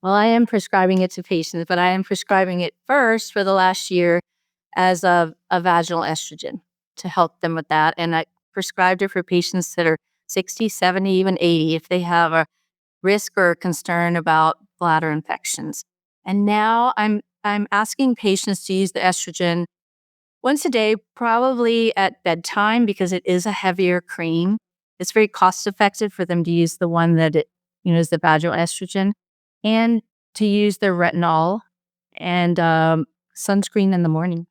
Well, I am prescribing it to patients, but I am prescribing it first for the last year as a vaginal estrogen to help them with that. And I prescribed it for patients that are 60, 70, even 80 if they have a risk or concern about bladder infections. And now I'm asking patients to use the estrogen once a day, probably at bedtime because it is a heavier cream. It's very cost effective for them to use the one that is the vaginal estrogen, and to use their retinol and sunscreen in the morning.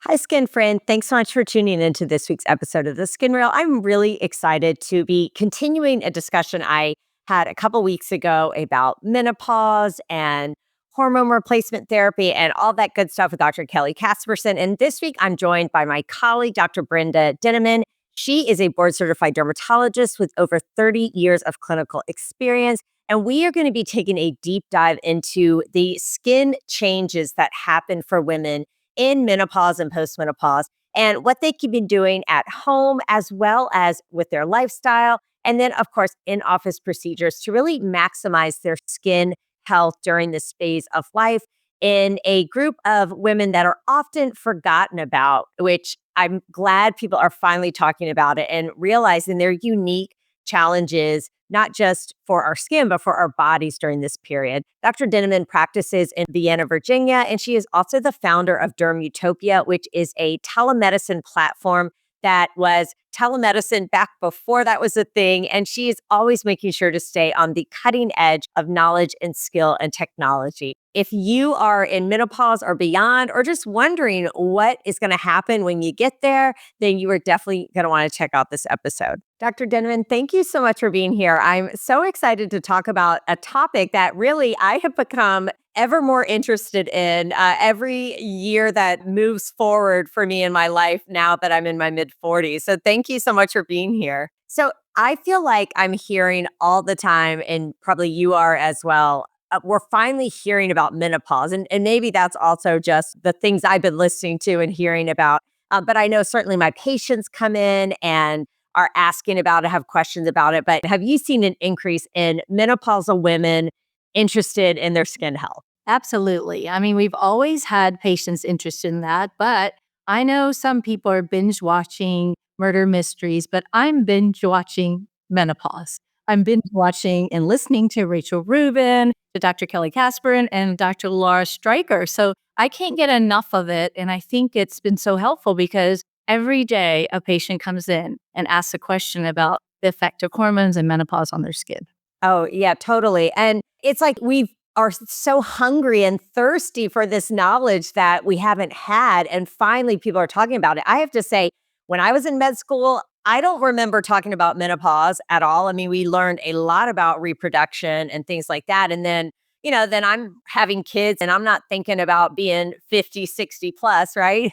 Hi, Skin Friend. Thanks so much for tuning into this week's episode of The Skin Reel. I'm really excited to be continuing a discussion I had a couple weeks ago about menopause and hormone replacement therapy and all that good stuff with Dr. Kelly Casperson. And this week, I'm joined by my colleague, Dr. Brenda Dinneman. She is a board-certified dermatologist with over 30 years of clinical experience. And we are going to be taking a deep dive into the skin changes that happen for women in menopause and postmenopause, and what they can be doing at home as well as with their lifestyle. And then, of course, in-office procedures to really maximize their skin health during this phase of life in a group of women that are often forgotten about, which I'm glad people are finally talking about it and realizing their unique challenges, not just for our skin, but for our bodies during this period. Dr. Dinneman practices in Vienna, Virginia, and she is also the founder of Dermutopia, which is a telemedicine platform that was telemedicine back before that was a thing. And she is always making sure to stay on the cutting edge of knowledge and skill and technology. If you are in menopause or beyond, or just wondering what is going to happen when you get there, then you are definitely going to want to check out this episode. Dr. Dinneman, thank you so much for being here. I'm so excited to talk about a topic that really I have become ever more interested in every year that moves forward for me in my life now that I'm in my mid-40s. So thank you so much for being here. So I feel like I'm hearing all the time, and probably you are as well, we're finally hearing about menopause. And maybe that's also just the things I've been listening to and hearing about. But I know certainly my patients come in and are asking about it, have questions about it. But have you seen an increase in menopausal women interested in their skin health? Absolutely. I mean, we've always had patients interested in that, but I know some people are binge watching murder mysteries, but I'm binge watching menopause. I'm binge watching and listening to Rachel Rubin, to Dr. Kelly Casperin, and Dr. Laura Stryker. So I can't get enough of it. And I think it's been so helpful because every day a patient comes in and asks a question about the effect of hormones and menopause on their skin. Oh, yeah, totally. And it's like we are so hungry and thirsty for this knowledge that we haven't had. And finally, people are talking about it. I have to say, when I was in med school, I don't remember talking about menopause at all. I mean, we learned a lot about reproduction and things like that. And then, then I'm having kids and I'm not thinking about being 50, 60 plus, right?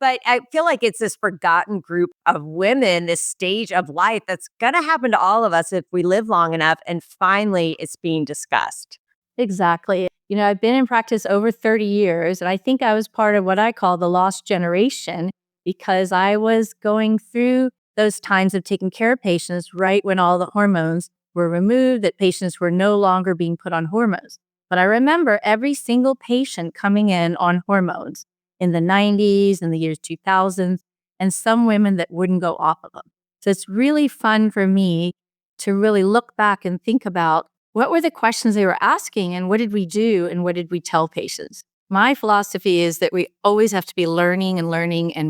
But I feel like it's this forgotten group of women, this stage of life that's going to happen to all of us if we live long enough. And finally, it's being discussed. Exactly. I've been in practice over 30 years, and I think I was part of what I call the lost generation because I was going through those times of taking care of patients right when all the hormones were removed, that patients were no longer being put on hormones. But I remember every single patient coming in on hormones in the 90s and the years 2000s, and some women that wouldn't go off of them. So it's really fun for me to really look back and think about what were the questions they were asking and what did we do and what did we tell patients? My philosophy is that we always have to be learning and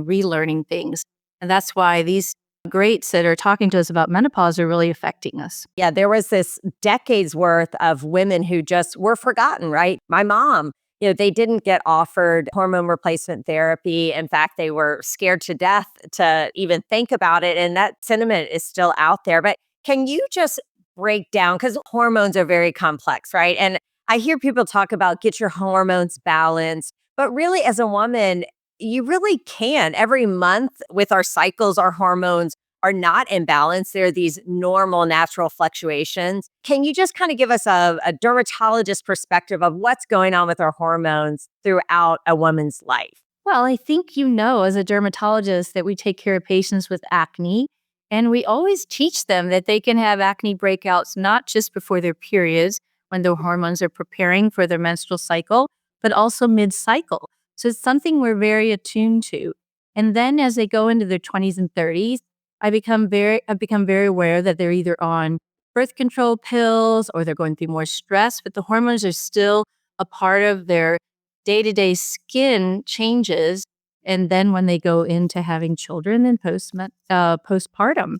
relearning things. And that's why these greats that are talking to us about menopause are really affecting us. Yeah, there was this decades worth of women who just were forgotten, right? My mom, they didn't get offered hormone replacement therapy. In fact, they were scared to death to even think about it. And that sentiment is still out there. But can you just break down, because hormones are very complex, right? And I hear people talk about get your hormones balanced, but really as a woman, you really can. Every month with our cycles, our hormones are not imbalanced. They're these normal, natural fluctuations. Can you just kind of give us a dermatologist perspective of what's going on with our hormones throughout a woman's life? Well, I think you know, as a dermatologist, that we take care of patients with acne. And we always teach them that they can have acne breakouts not just before their periods, when their hormones are preparing for their menstrual cycle, but also mid cycle. So it's something we're very attuned to. And then as they go into their 20s and 30s, I've become very aware that they're either on birth control pills or they're going through more stress, but the hormones are still a part of their day-to-day skin changes, and then when they go into having children, then postpartum.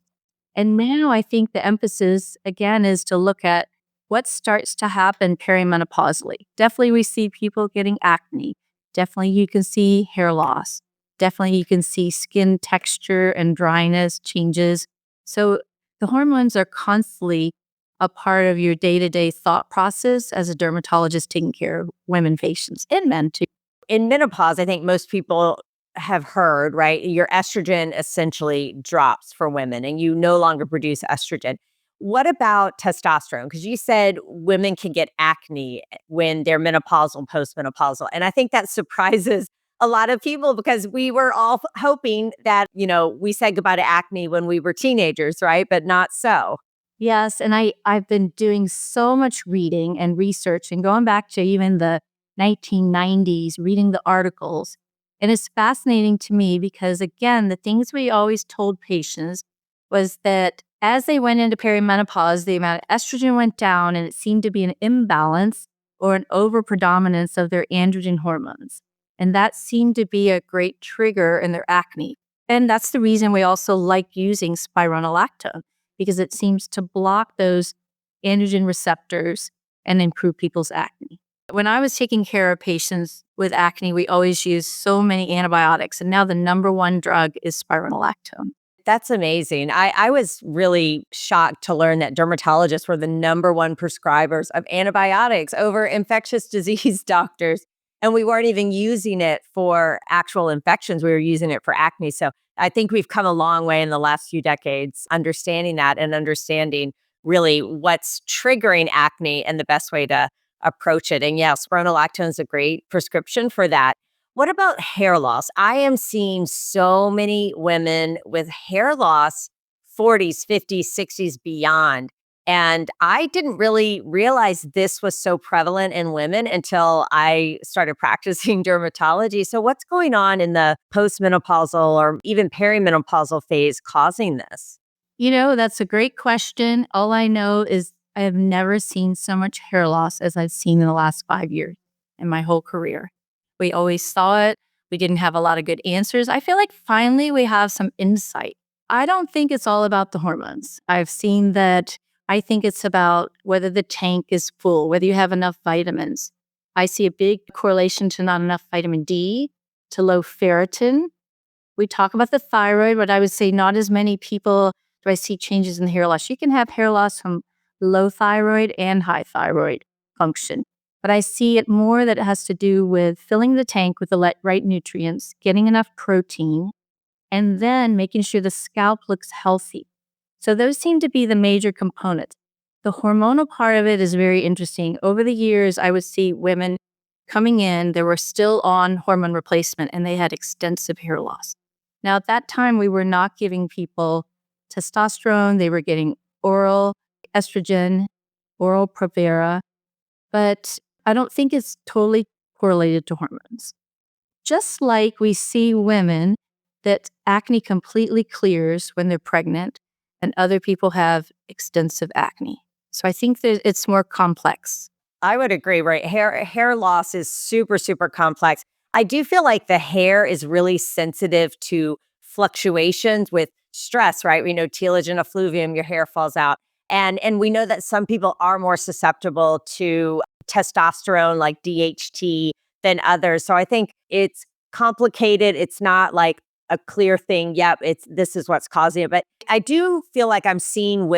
And now I think the emphasis again is to look at what starts to happen perimenopausally. Definitely we see people getting acne. Definitely you can see hair loss. Definitely you can see skin texture and dryness changes. So the hormones are constantly a part of your day-to-day thought process as a dermatologist taking care of women patients and men too. In menopause, I think most people have heard, right? Your estrogen essentially drops for women and you no longer produce estrogen. What about testosterone? Because you said women can get acne when they're menopausal, postmenopausal. And I think that surprises a lot of people because we were all hoping that, we said goodbye to acne when we were teenagers, right? But not so. Yes, and I've been doing so much reading and research and going back to even the 1990s, reading the articles. And it's fascinating to me because, again, the things we always told patients was that as they went into perimenopause, the amount of estrogen went down and it seemed to be an imbalance or an overpredominance of their androgen hormones. And that seemed to be a great trigger in their acne. And that's the reason we also like using spironolactone because it seems to block those androgen receptors and improve people's acne. When I was taking care of patients with acne, we always used so many antibiotics, and now the number one drug is spironolactone. That's amazing. I was really shocked to learn that dermatologists were the number one prescribers of antibiotics over infectious disease doctors. And we weren't even using it for actual infections. We were using it for acne. So I think we've come a long way in the last few decades understanding that and understanding really what's triggering acne and the best way to approach it. And yeah, spironolactone is a great prescription for that. What about hair loss? I am seeing so many women with hair loss, 40s, 50s, 60s, beyond. And I didn't really realize this was so prevalent in women until I started practicing dermatology. So, what's going on in the postmenopausal or even perimenopausal phase causing this? That's a great question. All I know is I have never seen so much hair loss as I've seen in the last 5 years in my whole career. We always saw it. We didn't have a lot of good answers. I feel like finally we have some insight. I don't think it's all about the hormones. I've seen that. I think it's about whether the tank is full, whether you have enough vitamins. I see a big correlation to not enough vitamin D, to low ferritin. We talk about the thyroid, but I would say not as many people do I see changes in hair loss. You can have hair loss from low thyroid and high thyroid function. But I see it more that it has to do with filling the tank with the right nutrients, getting enough protein, and then making sure the scalp looks healthy. So those seem to be the major components. The hormonal part of it is very interesting. Over the years, I would see women coming in, they were still on hormone replacement and they had extensive hair loss. Now, at that time, we were not giving people testosterone. They were getting oral estrogen, oral Provera, but I don't think it's totally correlated to hormones. Just like we see women that acne completely clears when they're pregnant and other people have extensive acne. So I think that it's more complex. I would agree, right? Hair loss is super, super complex. I do feel like the hair is really sensitive to fluctuations with stress, right? We know telogen effluvium, your hair falls out. And we know that some people are more susceptible to testosterone like DHT than others. So I think it's complicated. It's not like a clear thing. Yep, this is what's causing it. But I do feel like I'm seeing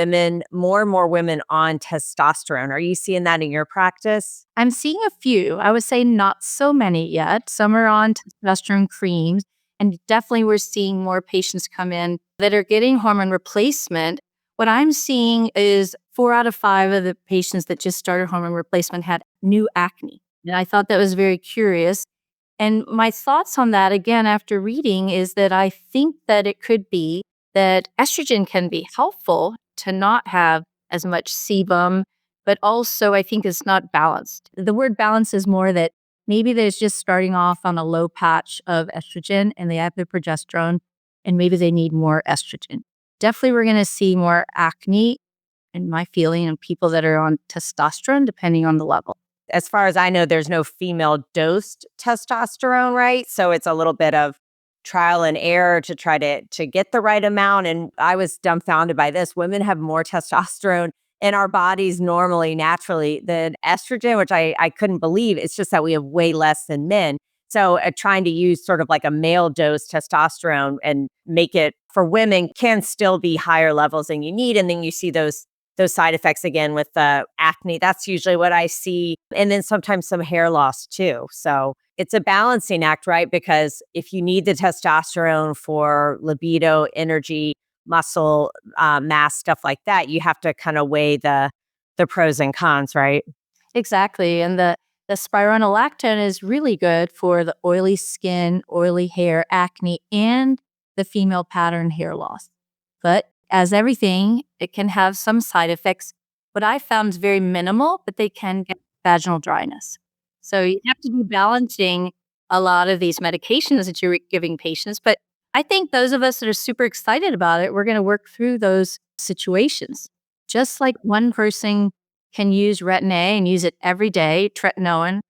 more and more women on testosterone. Are you seeing that in your practice? I'm seeing a few. I would say not so many yet. Some are on testosterone creams. And definitely we're seeing more patients come in that are getting hormone replacement. What I'm seeing is 4 out of 5 of the patients that just started hormone replacement had new acne. And I thought that was very curious. And my thoughts on that, again, after reading, is that I think that it could be that estrogen can be helpful to not have as much sebum, but also I think it's not balanced. The word balance is more that maybe there's just starting off on a low patch of estrogen and they have their progesterone, and maybe they need more estrogen. Definitely, we're going to see more acne, in my feeling, in people that are on testosterone, depending on the level. As far as I know, there's no female dosed testosterone, right? So it's a little bit of trial and error to try to get the right amount. And I was dumbfounded by this. Women have more testosterone in our bodies normally, naturally, than estrogen, which I couldn't believe. It's just that we have way less than men. So trying to use sort of like a male dose testosterone and make it for women can still be higher levels than you need. And then you see those side effects again with the acne. That's usually what I see. And then sometimes some hair loss too. So it's a balancing act, right? Because if you need the testosterone for libido, energy, muscle mass, stuff like that, you have to kind of weigh the pros and cons, right? Exactly. And the spironolactone is really good for the oily skin, oily hair, acne, and the female pattern hair loss. But as everything, it can have some side effects. What I found is very minimal, but they can get vaginal dryness. So you have to be balancing a lot of these medications that you're giving patients. But I think those of us that are super excited about it, we're going to work through those situations. Just like one person can use Retin-A and use it every day, tretinoin,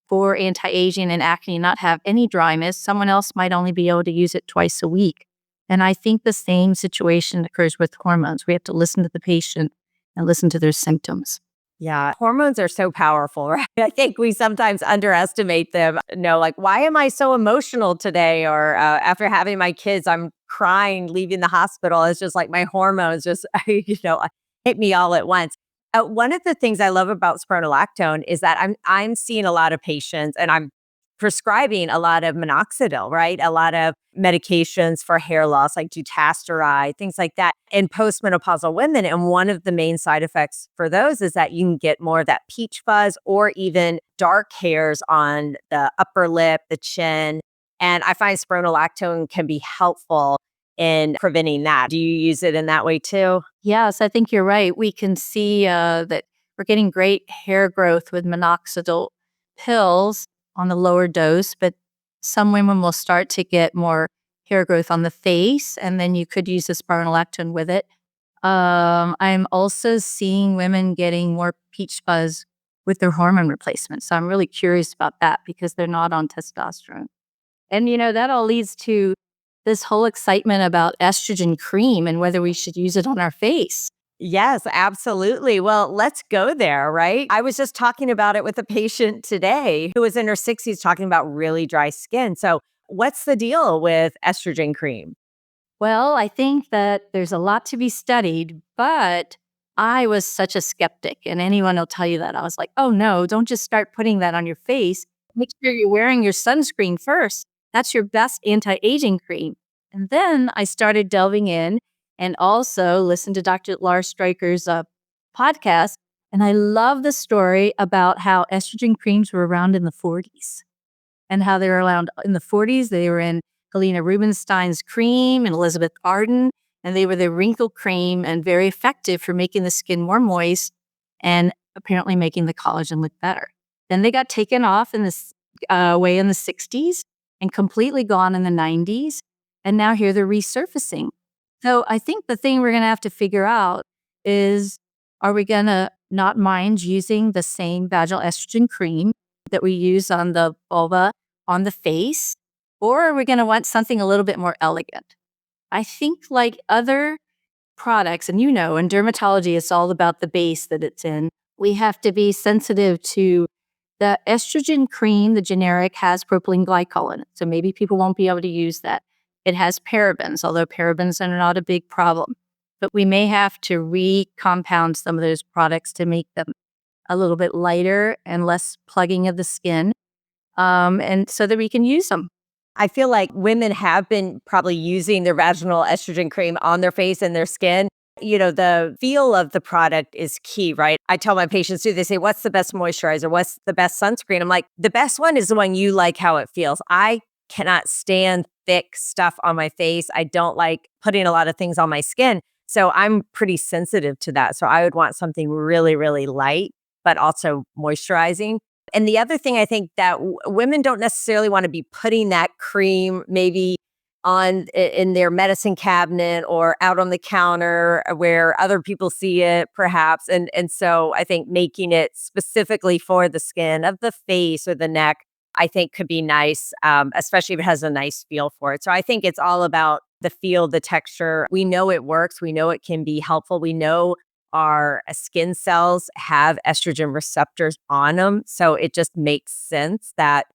for anti-aging and acne, not have any dryness. Someone else might only be able to use it twice a week. And I think the same situation occurs with hormones. We have to listen to the patient and listen to their symptoms. Yeah, hormones are so powerful, right? I think we sometimes underestimate them. Like, why am I so emotional today? Or after having my kids, I'm crying, leaving the hospital. It's just like my hormones just, hit me all at once. One of the things I love about spironolactone is that I'm seeing a lot of patients, and I'm prescribing a lot of minoxidil, right? A lot of medications for hair loss, like dutasteride, things like that, in postmenopausal women. And one of the main side effects for those is that you can get more of that peach fuzz or even dark hairs on the upper lip, the chin. And I find spironolactone can be helpful in preventing that. Do you use it in that way too? Yes, I think you're right. We can see that we're getting great hair growth with minoxidil pills on the lower dose, but some women will start to get more hair growth on the face, and then you could use the spironolactone with it. I'm also seeing women getting more peach fuzz with their hormone replacement. So I'm really curious about that because they're not on testosterone. And, that all leads to this whole excitement about estrogen cream and whether we should use it on our face. Yes, absolutely. Well, let's go there, right? I was just talking about it with a patient today who was in her 60s talking about really dry skin. So, what's the deal with estrogen cream? Well, I think that there's a lot to be studied, but I was such a skeptic, and anyone will tell you that. I was like, oh no, don't just start putting that on your face. Make sure you're wearing your sunscreen first. That's your best anti aging cream. And then I started delving in and also listened to Dr. Lars Stryker's podcast. And I love the story about how estrogen creams were around in the 40s and how they were around in the 40s. They were in Helena Rubinstein's cream and Elizabeth Arden, and they were the wrinkle cream and very effective for making the skin more moist and apparently making the collagen look better. Then they got taken off in this way in the 60s and completely gone in the 90s. And now here they're resurfacing. So I think the thing we're going to have to figure out is, are we going to not mind using the same vaginal estrogen cream that we use on the vulva, on the face, or are we going to want something a little bit more elegant? I think like other products, and in dermatology, it's all about the base that it's in. We have to be sensitive to the estrogen cream, the generic, has propylene glycol in it. So maybe people won't be able to use that. It has parabens, although parabens are not a big problem. But we may have to recompound some of those products to make them a little bit lighter and less plugging of the skin, and so that we can use them. I feel like women have been probably using their vaginal estrogen cream on their face and their skin. The feel of the product is key, right? I tell my patients too, they say, what's the best moisturizer? What's the best sunscreen? I'm like, the best one is the one you like how it feels. I cannot stand thick stuff on my face. I don't like putting a lot of things on my skin. So I'm pretty sensitive to that. So I would want something really, really light, but also moisturizing. And the other thing I think that women don't necessarily want to be putting that cream maybe in their medicine cabinet or out on the counter where other people see it perhaps. And so I think making it specifically for the skin of the face or the neck, I think could be nice, especially if it has a nice feel for it. So I think it's all about the feel, the texture. We know it works. We know it can be helpful. We know our skin cells have estrogen receptors on them. So it just makes sense that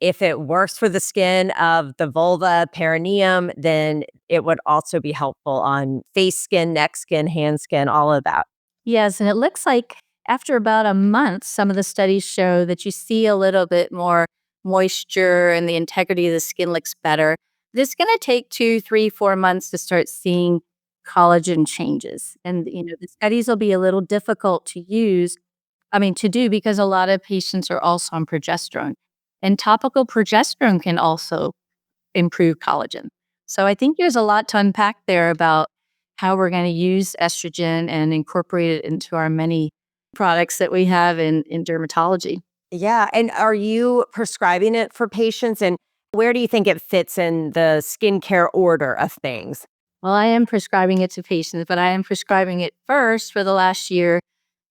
if it works for the skin of the vulva, perineum, then it would also be helpful on face skin, neck skin, hand skin, all of that. Yes, and it looks like after about a month, some of the studies show that you see a little bit more moisture and the integrity of the skin looks better. It's going to take 2, 3, 4 months to start seeing collagen changes. And, the studies will be a little difficult to do because a lot of patients are also on progesterone. And topical progesterone can also improve collagen. So I think there's a lot to unpack there about how we're going to use estrogen and incorporate it into our many products that we have in dermatology. Yeah. And are you prescribing it for patients? And where do you think it fits in the skincare order of things? Well, I am prescribing it to patients, but I am prescribing it first for the last year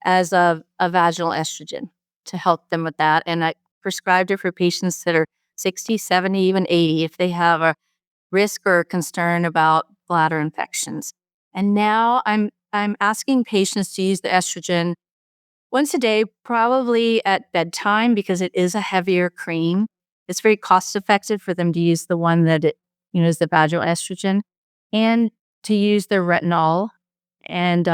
as a vaginal estrogen to help them with that. And I prescribed it for patients that are 60, 70, even 80 if they have a risk or concern about bladder infections. And now I'm asking patients to use the estrogen once a day, probably at bedtime because it is a heavier cream. It's very cost effective for them to use the one that is the vaginal estrogen, and to use their retinol and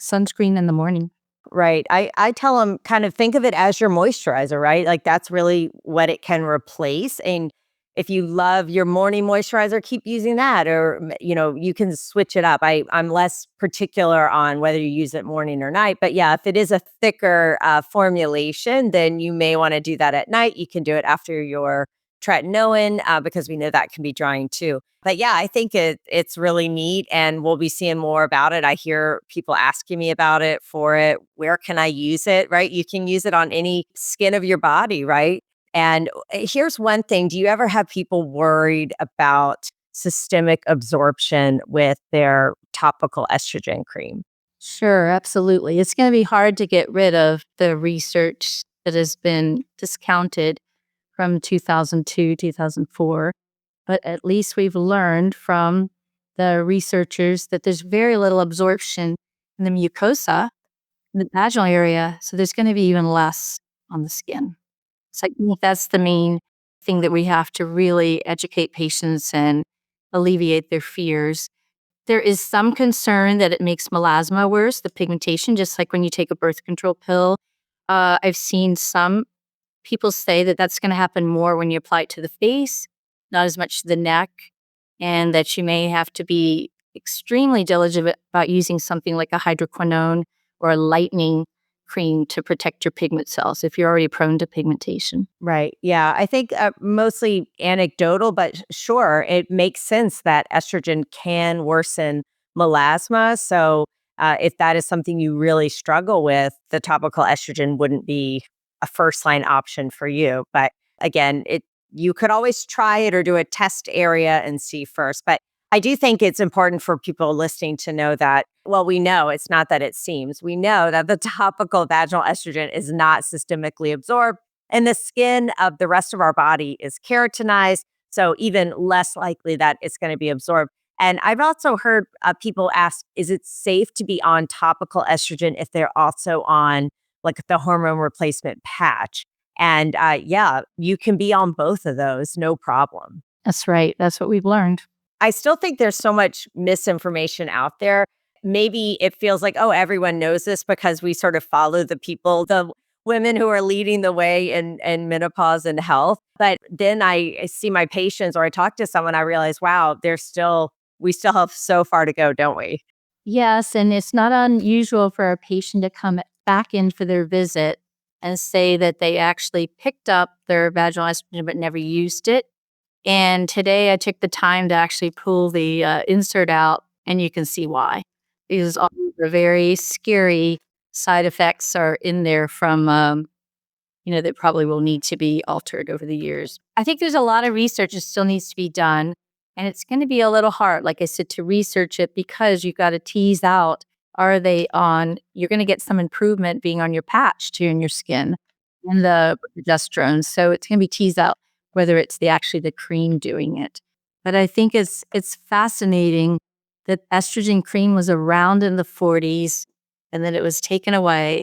sunscreen in the morning. Right. I tell them kind of think of it as your moisturizer, right? Like that's really what it can replace. And if you love your morning moisturizer, keep using that. Or, you can switch it up. I'm less particular on whether you use it morning or night. But yeah, if it is a thicker formulation, then you may want to do that at night. You can do it after your tretinoin because we know that can be drying too. But yeah, I think it's really neat and we'll be seeing more about it. I hear people asking me about it for it. Where can I use it? Right? You can use it on any skin of your body, right? And here's one thing. Do you ever have people worried about systemic absorption with their topical estrogen cream? Sure, absolutely. It's going to be hard to get rid of the research that has been discounted from 2002, 2004. But at least we've learned from the researchers that there's very little absorption in the mucosa, in the vaginal area. So there's going to be even less on the skin. So I think that's the main thing that we have to really educate patients and alleviate their fears. There is some concern that it makes melasma worse, the pigmentation, just like when you take a birth control pill. I've seen some people say that that's going to happen more when you apply it to the face, not as much to the neck, and that you may have to be extremely diligent about using something like a hydroquinone or a lightening cream to protect your pigment cells if you're already prone to pigmentation. Right. Yeah. I think mostly anecdotal, but sure, it makes sense that estrogen can worsen melasma. So if that is something you really struggle with, the topical estrogen wouldn't be a first line option for you. But again, you could always try it or do a test area and see first. But I do think it's important for people listening to know that, well, we know it's not that it seems. We know that the topical vaginal estrogen is not systemically absorbed and the skin of the rest of our body is keratinized. So even less likely that it's going to be absorbed. And I've also heard people ask, is it safe to be on topical estrogen if they're also on like the hormone replacement patch? And yeah, you can be on both of those, no problem. That's right. That's what we've learned. I still think there's so much misinformation out there. Maybe it feels like, oh, everyone knows this because we sort of follow the people. The women who are leading the way in menopause and health. But then I see my patients or I talk to someone, I realize, wow, we still have so far to go, don't we? Yes, and it's not unusual for a patient to come back in for their visit and say that they actually picked up their vaginal estrogen but never used it. And today I took the time to actually pull the insert out, and you can see why. Because all the very scary side effects are in there from that probably will need to be altered over the years. I think there's a lot of research that still needs to be done, and it's going to be a little hard, like I said, to research it because you've got to tease out, you're going to get some improvement being on your patch too in your skin and the progesterone. So it's going to be teased out whether it's actually the cream doing it. But I think it's fascinating that estrogen cream was around in the 40s and then it was taken away,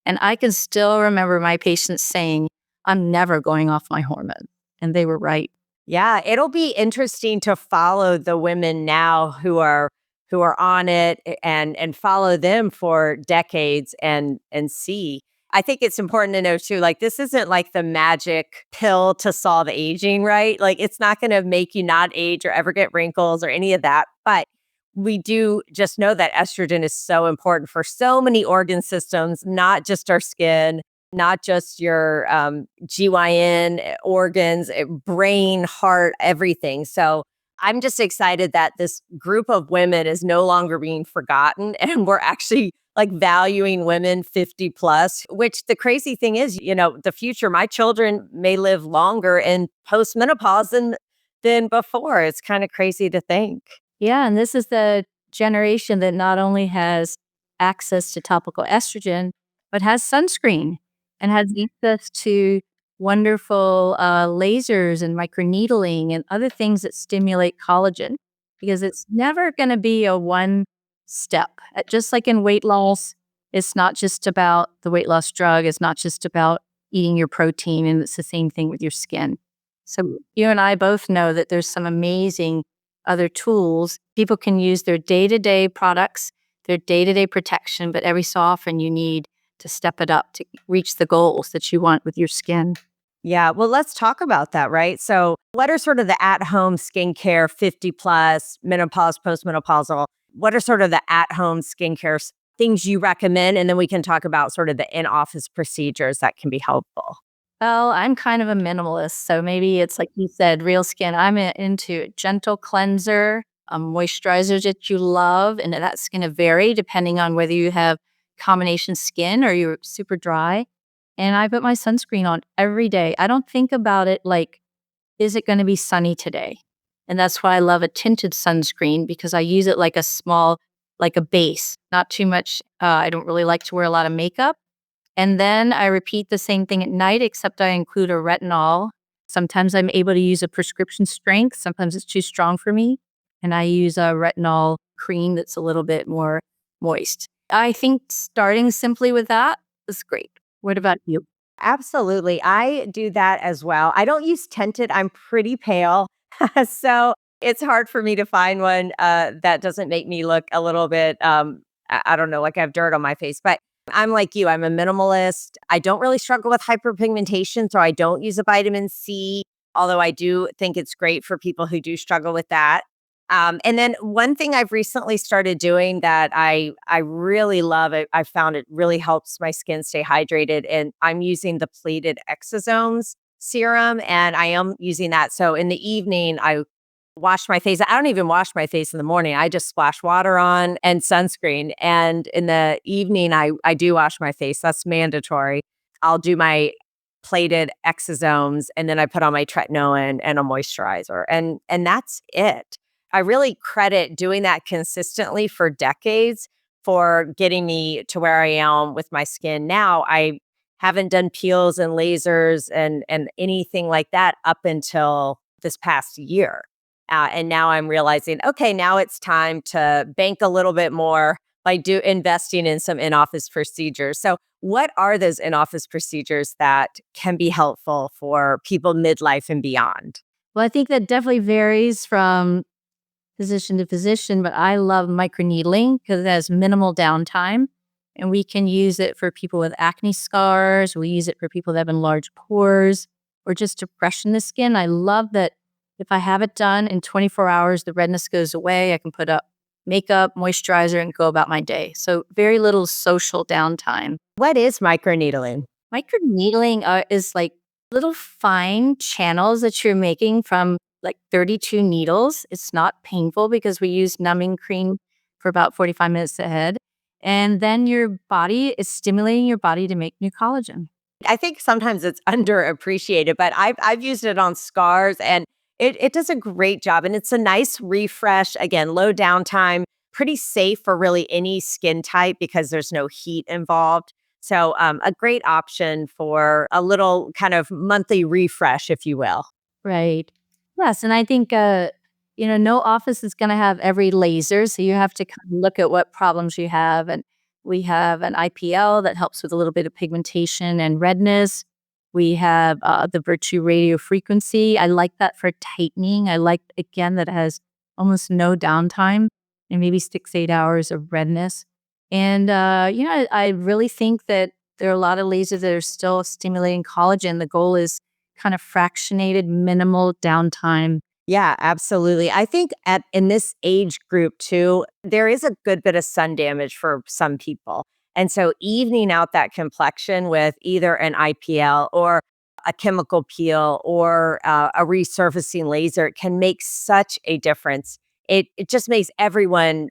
and I can still remember my patients saying, I'm never going off my hormone. And they were right. Yeah, it'll be interesting to follow the women now who are on it and follow them for decades and see. I think it's important to know too, like this isn't like the magic pill to solve aging, right? Like it's not going to make you not age or ever get wrinkles or any of that. But we do just know that estrogen is so important for so many organ systems, not just our skin, not just your GYN organs, brain, heart, everything. So I'm just excited that this group of women is no longer being forgotten and we're actually like valuing women 50 plus, which the crazy thing is, the future, my children may live longer in postmenopause than before. It's kind of crazy to think. Yeah. And this is the generation that not only has access to topical estrogen, but has sunscreen and has access to wonderful lasers and microneedling and other things that stimulate collagen because it's never going to be a one step. Just like in weight loss, it's not just about the weight loss drug, it's not just about eating your protein, and it's the same thing with your skin. So you and I both know that there's some amazing other tools. People can use their day-to-day products, their day-to-day protection, but every so often you need to step it up to reach the goals that you want with your skin. Yeah, well, let's talk about that, right? So, what are sort of the at home skincare 50 plus, menopause, postmenopausal? What are sort of the at home skincare things you recommend? And then we can talk about sort of the in office procedures that can be helpful. Well, I'm kind of a minimalist, so maybe it's like you said, real skin. I'm into a gentle cleanser, a moisturizer that you love, and that's going to vary depending on whether you have combination skin or you're super dry. And I put my sunscreen on every day. I don't think about it like, is it going to be sunny today? And that's why I love a tinted sunscreen because I use it like a base, not too much. I don't really like to wear a lot of makeup. And then I repeat the same thing at night, except I include a retinol. Sometimes I'm able to use a prescription strength. Sometimes it's too strong for me. And I use a retinol cream that's a little bit more moist. I think starting simply with that is great. What about you? Absolutely. I do that as well. I don't use tinted, I'm pretty pale. So, it's hard for me to find one that doesn't make me look a little bit, I don't know, like I have dirt on my face. But I'm like you, I'm a minimalist. I don't really struggle with hyperpigmentation, so I don't use a vitamin C, although I do think it's great for people who do struggle with that. And then one thing I've recently started doing that I really love, I found it really helps my skin stay hydrated, and I'm using the plated exosomes serum, and I am using that. So in the evening, I wash my face. I don't even wash my face in the morning. I just splash water on and sunscreen. And in the evening, I do wash my face. That's mandatory. I'll do my plated exosomes and then I put on my tretinoin and a moisturizer. And that's it. I really credit doing that consistently for decades for getting me to where I am with my skin now. I haven't done peels and lasers and anything like that up until this past year. And now I'm realizing, okay, now it's time to bank a little bit more by investing in some in-office procedures. So, what are those in-office procedures that can be helpful for people midlife and beyond? Well, I think that definitely varies from physician to physician, but I love microneedling because it has minimal downtime. And we can use it for people with acne scars. We use it for people that have enlarged pores or just to freshen the skin. I love that if I have it done in 24 hours, the redness goes away. I can put up makeup, moisturizer, and go about my day. So very little social downtime. What is microneedling? Microneedling is like little fine channels that you're making from like 32 needles. It's not painful because we use numbing cream for about 45 minutes ahead. And then your body is stimulating your body to make new collagen. I think sometimes it's underappreciated, but I've used it on scars and it does a great job. And it's a nice refresh. Again, low downtime, pretty safe for really any skin type because there's no heat involved. So, a great option for a little kind of monthly refresh, if you will. Right. Yes. And I think, no office is going to have every laser. So you have to kind of look at what problems you have. And we have an IPL that helps with a little bit of pigmentation and redness. We have the Virtue radio frequency. I like that for tightening. I like, again, that it has almost no downtime and maybe 6, 8 hours of redness. And, I really think that there are a lot of lasers that are still stimulating collagen. The goal is kind of fractionated, minimal downtime. Yeah, absolutely. I think at in this age group too, there is a good bit of sun damage for some people. And so evening out that complexion with either an IPL or a chemical peel or a resurfacing laser can make such a difference. It just makes everyone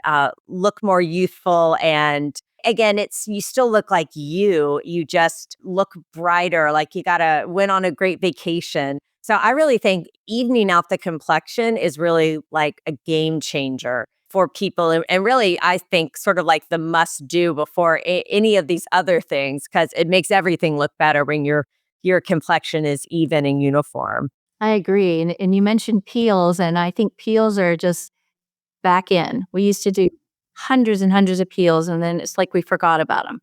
look more youthful, and again, it's you still look like you just look brighter, like you went on a great vacation. So I really think evening out the complexion is really like a game changer for people. And really, I think sort of like the must do before any of these other things, because it makes everything look better when your complexion is even and uniform. I agree. And you mentioned peels, and I think peels are just back in. We used to do hundreds and hundreds of peels, and then it's like we forgot about them.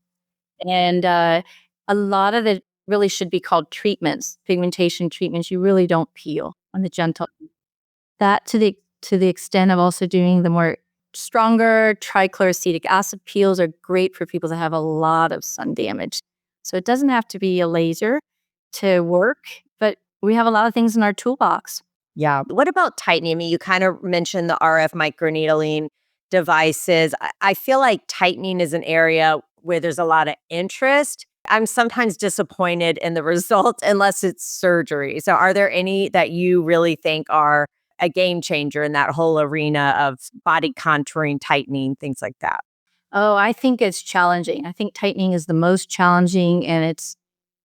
And a lot of it really should be called treatments, pigmentation treatments. You really don't peel on the gentle. That to the extent of also doing the more stronger trichloroacetic acid peels are great for people that have a lot of sun damage. So it doesn't have to be a laser to work, but we have a lot of things in our toolbox. Yeah. What about tightening? I mean, you kind of mentioned the RF microneedling devices. I feel like tightening is an area where there's a lot of interest. I'm sometimes disappointed in the results unless it's surgery. So, are there any that you really think are a game changer in that whole arena of body contouring, tightening, things like that? Oh, I think it's challenging. I think tightening is the most challenging, and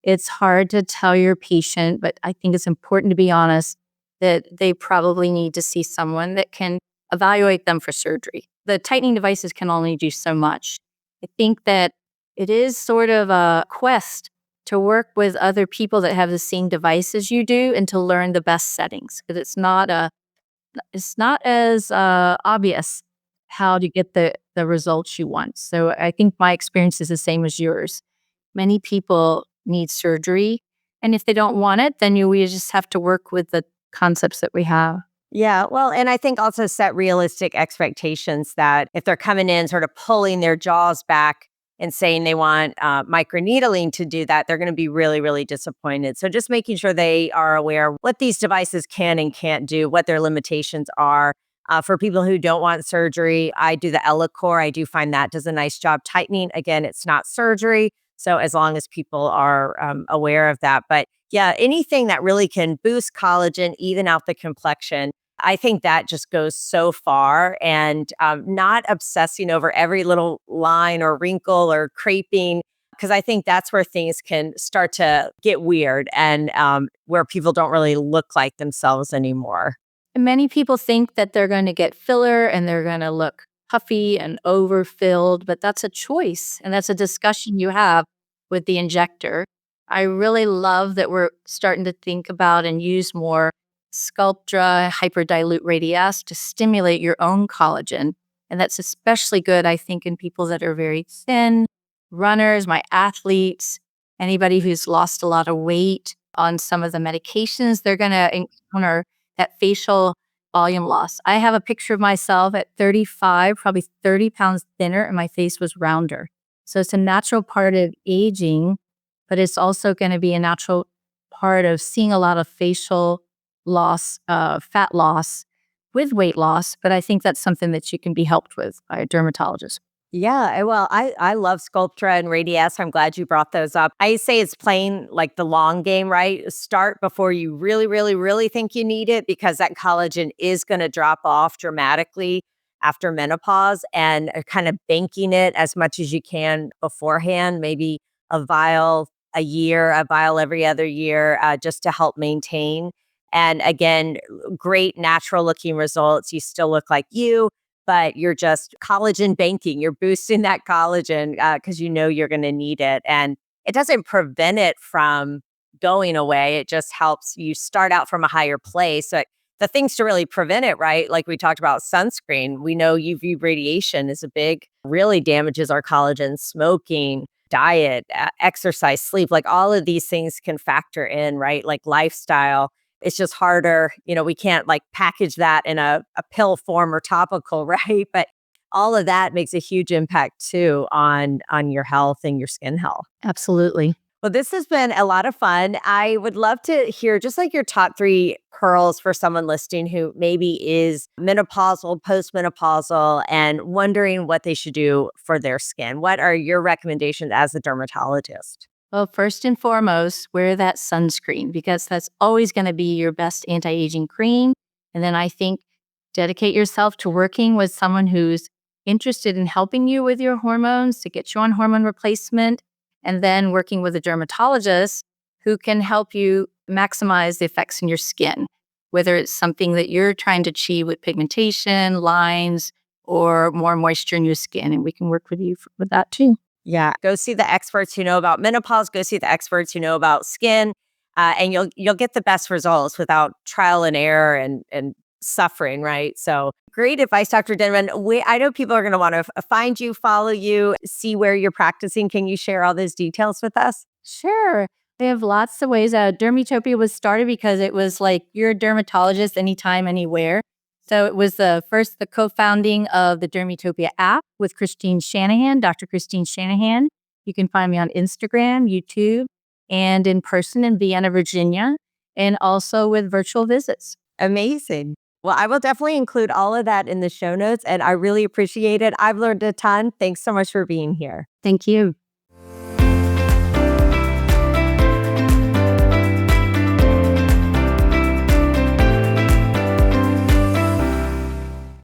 it's hard to tell your patient, but I think it's important to be honest that they probably need to see someone that can evaluate them for surgery. The tightening devices can only do so much. I think that it is sort of a quest to work with other people that have the same device as you do and to learn the best settings, because it's not as obvious how to get the results you want. So I think my experience is the same as yours. Many people need surgery, and if they don't want it, then we just have to work with the concepts that we have. Yeah, well, and I think also set realistic expectations that if they're coming in sort of pulling their jaws back and saying they want microneedling to do that, they're going to be really, really disappointed. So just making sure they are aware what these devices can and can't do, what their limitations are. For people who don't want surgery, I do the Ellacor. I do find that does a nice job tightening. Again, it's not surgery. So as long as people are aware of that. But yeah, anything that really can boost collagen, even out the complexion, I think that just goes so far, and not obsessing over every little line or wrinkle or creping, because I think that's where things can start to get weird and where people don't really look like themselves anymore. And many people think that they're going to get filler and they're going to look puffy and overfilled, but that's a choice and that's a discussion you have with the injector. I really love that we're starting to think about and use more Sculptra hyperdilute radiesse to stimulate your own collagen. And that's especially good, I think, in people that are very thin, runners, my athletes, anybody who's lost a lot of weight on some of the medications, they're going to encounter that facial volume loss. I have a picture of myself at 35, probably 30 pounds thinner, and my face was rounder. So it's a natural part of aging, but it's also going to be a natural part of seeing a lot of facial loss, fat loss with weight loss. But I think that's something that you can be helped with by a dermatologist. Yeah, well, I love Sculptra and Radiesse. I'm glad you brought those up. I say it's playing like the long game, right? Start before you really, really, really think you need it, because that collagen is going to drop off dramatically after menopause, and kind of banking it as much as you can beforehand, maybe a vial a year, a vial every other year, just to help maintain. And again, great natural looking results. You still look like you, but you're just collagen banking. You're boosting that collagen because you know you're going to need it. And it doesn't prevent it from going away. It just helps you start out from a higher place. So the things to really prevent it, right? Like we talked about sunscreen. We know UV radiation is a big, really damages our collagen. Smoking, diet, exercise, sleep, like all of these things can factor in, right? Like lifestyle. It's just harder. We can't like package that in a pill form or topical, right? But all of that makes a huge impact too on your health and your skin health. Absolutely. Well, this has been a lot of fun. I would love to hear just like your top 3 pearls for someone listening who maybe is menopausal, postmenopausal, and wondering what they should do for their skin. What are your recommendations as a dermatologist? Well, first and foremost, wear that sunscreen because that's always going to be your best anti aging cream. And then I think dedicate yourself to working with someone who's interested in helping you with your hormones to get you on hormone replacement. And then working with a dermatologist who can help you maximize the effects in your skin, whether it's something that you're trying to achieve with pigmentation, lines, or more moisture in your skin. And we can work with you with that too. Yeah, go see the experts who know about menopause. Go see the experts who know about skin, and you'll get the best results without trial and error and suffering. Right. So great advice, Dr. Denman. I know people are going to want to find you, follow you, see where you're practicing. Can you share all those details with us? Sure. They have lots of ways. Dermatopia was started because it was like you're a dermatologist anytime, anywhere. So it was the co-founding of the Dermatopia app with Christine Shanahan, Dr. Christine Shanahan. You can find me on Instagram, YouTube, and in person in Vienna, Virginia, and also with virtual visits. Amazing. Well, I will definitely include all of that in the show notes, and I really appreciate it. I've learned a ton. Thanks so much for being here. Thank you.